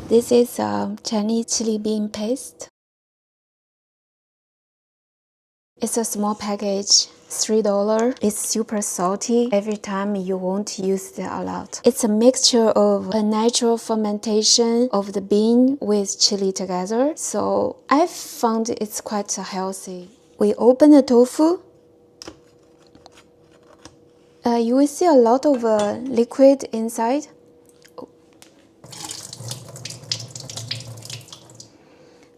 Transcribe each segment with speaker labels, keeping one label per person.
Speaker 1: This is Chinese chili bean paste. It's a small package, $3. It's super salty. Every time you won't use it a lot. It's a mixture of a natural fermentation of the bean with chili together. So I found it's quite healthy. We open the tofu. You will see a lot of liquid inside.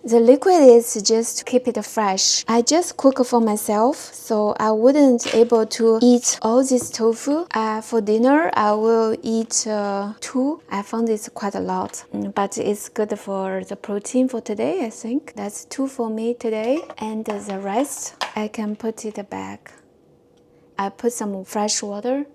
Speaker 1: The liquid is just to keep it fresh. I just cook for myself, so I wouldn't able to eat all this tofu. For dinner, I will eat 2. I found it's quite a lot, but it's good for the protein for today, I think. That's 2 for me today, and the rest, I can put it back. I put some fresh water.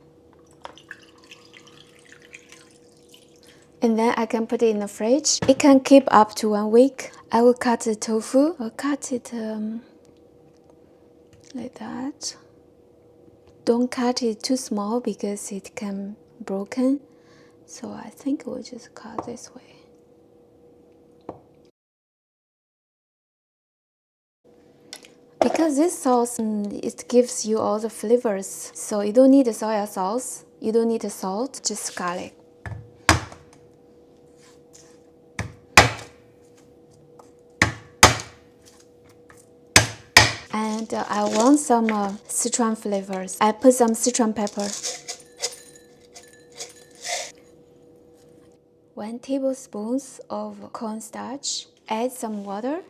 Speaker 1: And then I can put it in the fridge. It can keep up to 1 week. I will cut the tofu. I'll cut it like that. Don't cut it too small because it can broken. So I think we'll just cut this way. Because this sauce, it gives you all the flavors. So you don't need the soy sauce. You don't need the salt, just garlic. And I want some Sichuan flavors. I put some Sichuan pepper. 1 tablespoon of cornstarch. Add some water.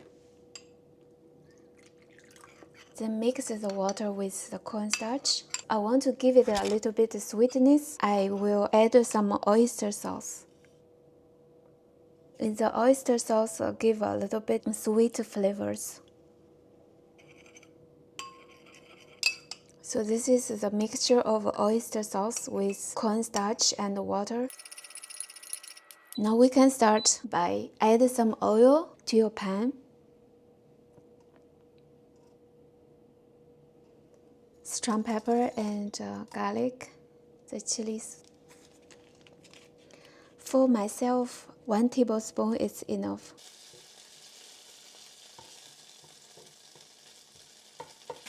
Speaker 1: Then mix the water with the cornstarch. I want to give it a little bit of sweetness. I will add some oyster sauce. In the oyster sauce, give a little bit sweet flavors. So this is the mixture of oyster sauce with cornstarch and water. Now we can start by add some oil to your pan. Strong pepper and garlic, the chilies. For myself, 1 tablespoon is enough.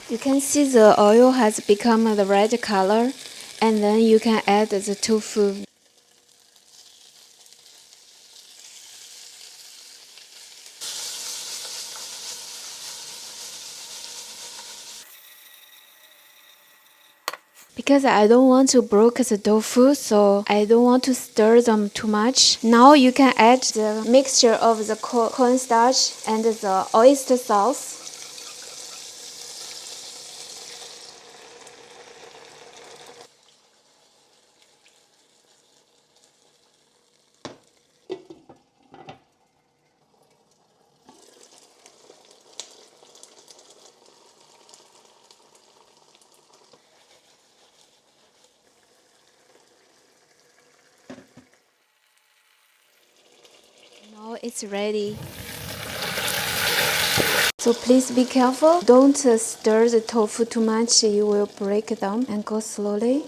Speaker 1: You can see the oil has become the red color, and then you can add the tofu. Because I don't want to break the tofu, so I don't want to stir them too much. Now you can add the mixture of the cornstarch and the oyster sauce. Now it's ready. So please be careful. Don't stir the tofu too much. You will break them, and go slowly.